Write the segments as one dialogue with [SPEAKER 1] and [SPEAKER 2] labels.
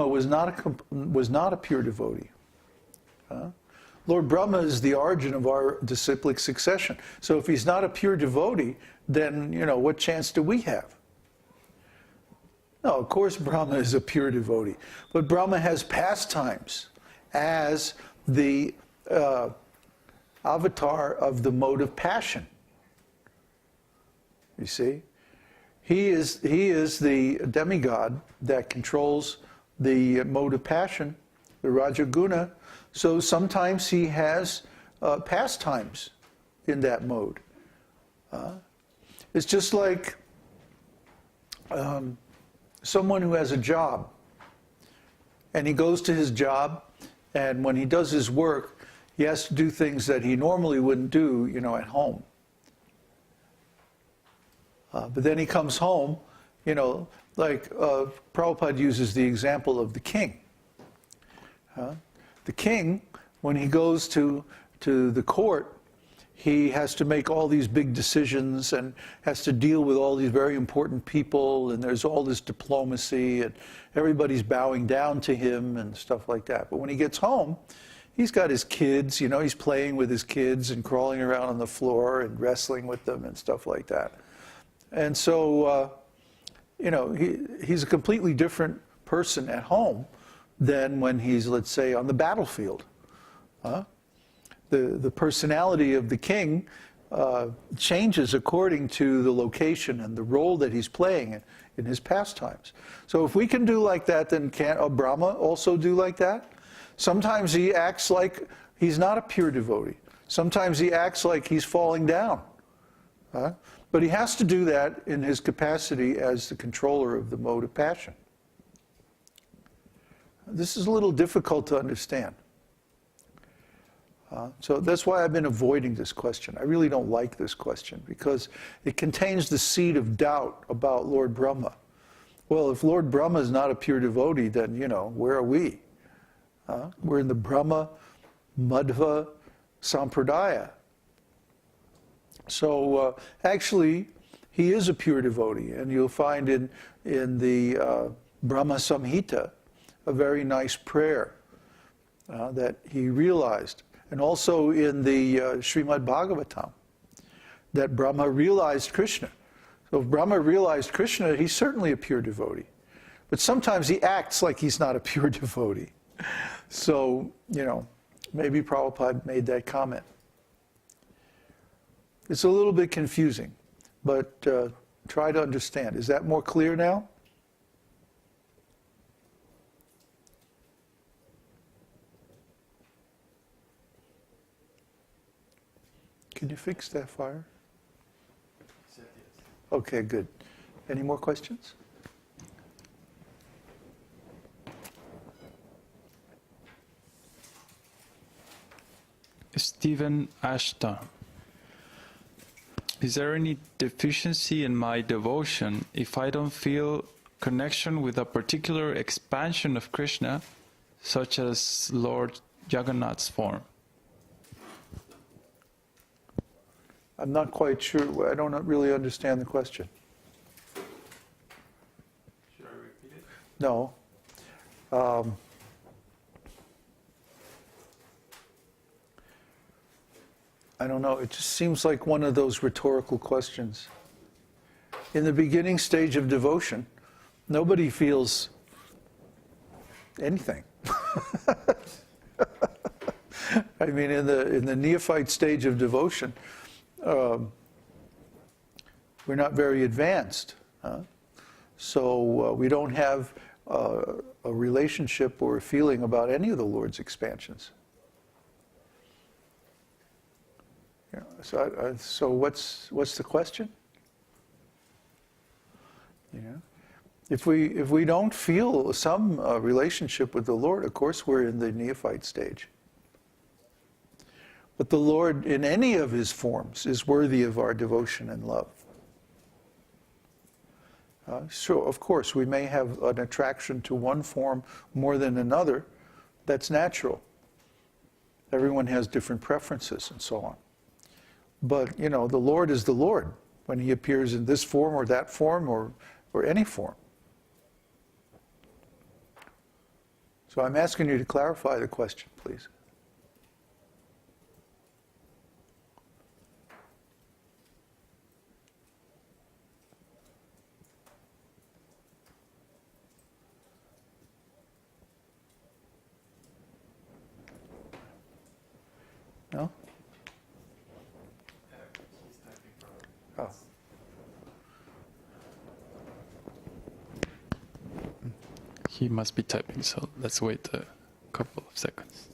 [SPEAKER 1] was not a pure devotee. Lord Brahma is the origin of our disciplic succession. So if he's not a pure devotee, then, what chance do we have? No, of course Brahma is a pure devotee. But Brahma has pastimes as the avatar of the mode of passion. You see? He is the demigod that controls the mode of passion, the Rajaguna. So sometimes he has pastimes in that mode. It's just like someone who has a job, and he goes to his job, and when he does his work, he has to do things that he normally wouldn't do, at home. But then he comes home, like Prabhupada uses the example of the king. The king, when he goes to the court, he has to make all these big decisions and has to deal with all these very important people, and there's all this diplomacy, and everybody's bowing down to him and stuff like that. But when he gets home, he's got his kids, he's playing with his kids and crawling around on the floor and wrestling with them and stuff like that. And so, he's a completely different person at home than when he's, let's say, on the battlefield. The personality of the king changes according to the location and the role that he's playing in his pastimes. So if we can do like that, then can't Brahma also do like that? Sometimes he acts like he's not a pure devotee. Sometimes he acts like he's falling down. But he has to do that in his capacity as the controller of the mode of passion. This is a little difficult to understand. So that's why I've been avoiding this question. I really don't like this question because it contains the seed of doubt about Lord Brahma. Well, if Lord Brahma is not a pure devotee, then, where are we? We're in the Brahma Madhva Sampradaya. So actually, he is a pure devotee, and you'll find in the Brahma Samhita a very nice prayer that he realized. And also in the Śrīmad-Bhāgavatam, that Brahma realized Krishna. So if Brahma realized Krishna, he's certainly a pure devotee. But sometimes he acts like he's not a pure devotee. So, maybe Prabhupada made that comment. It's a little bit confusing, but try to understand. Is that more clear now? Can you fix that fire? Okay, good. Any more questions?
[SPEAKER 2] Stephen Ashton. Is there any deficiency in my devotion if I don't feel connection with a particular expansion of Krishna, such as Lord Jagannath's form?
[SPEAKER 1] I'm not quite sure. I don't really understand the question.
[SPEAKER 2] Should I repeat it?
[SPEAKER 1] No. I don't know. It just seems like one of those rhetorical questions. In the beginning stage of devotion, nobody feels anything. I mean, in the neophyte stage of devotion, we're not very advanced. So we don't have a relationship or a feeling about any of the Lord's expansions. So what's the question? If we don't feel some relationship with the Lord, of course we're in the neophyte stage. But the Lord, in any of his forms, is worthy of our devotion and love. So, of course, we may have an attraction to one form more than another. That's natural. Everyone has different preferences and so on. But, the Lord is the Lord when he appears in this form or that form or any form. So I'm asking you to clarify the question, please. No? Oh.
[SPEAKER 2] He must be typing, so let's wait a couple of seconds.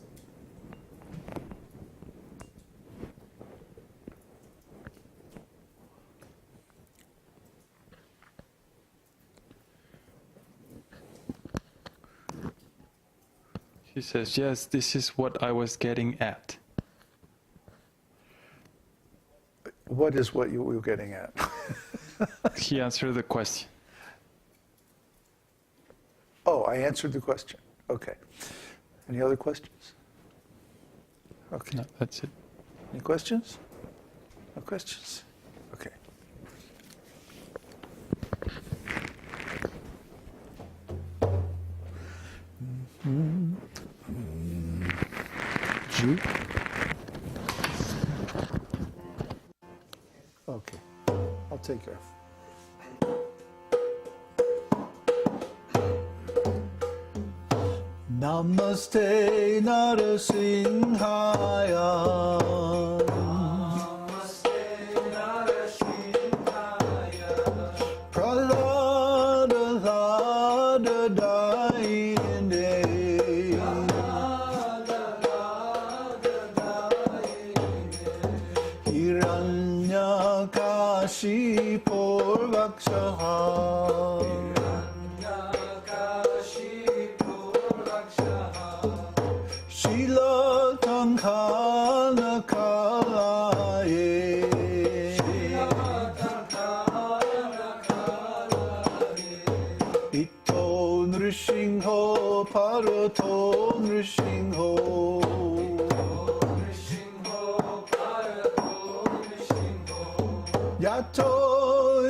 [SPEAKER 2] He says, yes, this is what I was getting at.
[SPEAKER 1] What is what you were getting at?
[SPEAKER 2] He answered the question.
[SPEAKER 1] Oh, I answered the question. Okay. Any other questions? Okay.
[SPEAKER 2] No, that's it.
[SPEAKER 1] Any questions? No questions? Okay. Ju? Okay. I'll take care of it. Namaste Narasimhaya. Namaste Narasimhaya. Prahlada Lada Daine. Prahlada Lada Daine. Hiranyakashi Vakshaha. Parato Nrishingho. Yato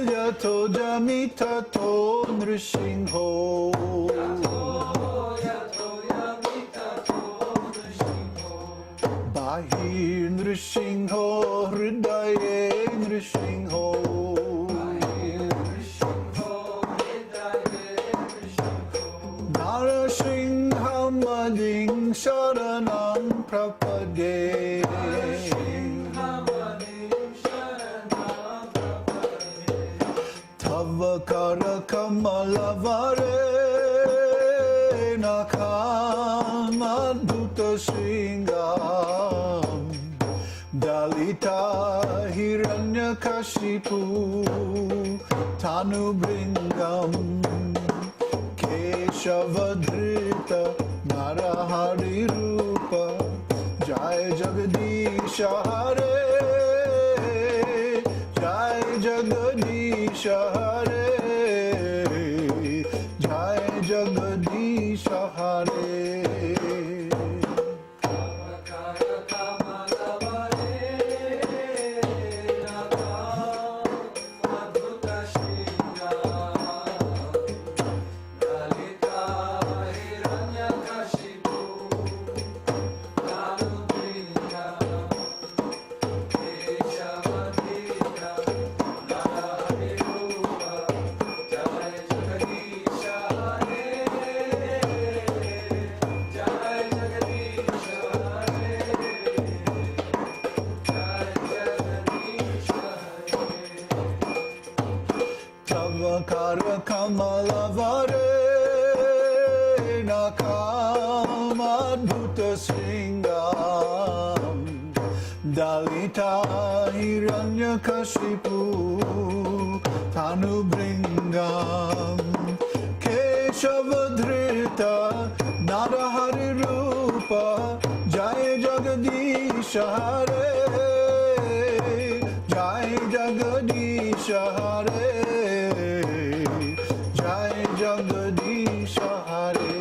[SPEAKER 1] Yato Jamitato Nrishingho. Bahir Nrishingho Hridaye Nrishingho. Narasinghamading Sharanam Prapade. Tavakara Kamalavare Nakamadhuta Sringam. Dalita Hiranyakashipu Tanubringam. Keshavadhrita Narahari Rupa. Jai Jagadisha Hare. Jai Jagadisha Hare. Jai Jagadisha Hare. Kamalavare Nakamadhuta Sringam. Dalita Hiranyakashipu Tanubringam. Keshavadhrita Narahari Rupa. Jai Jagadisha Hare. Jai Jagadisha Hare. Jai Jagadisha Hare.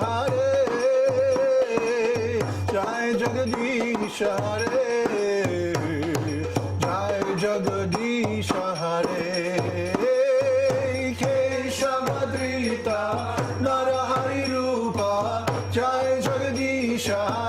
[SPEAKER 1] Hare, Jai Jagadish Hare, Jai Jagadish Hare, Keshavadrita Narahari Rupa, Jai Jagadish Hare.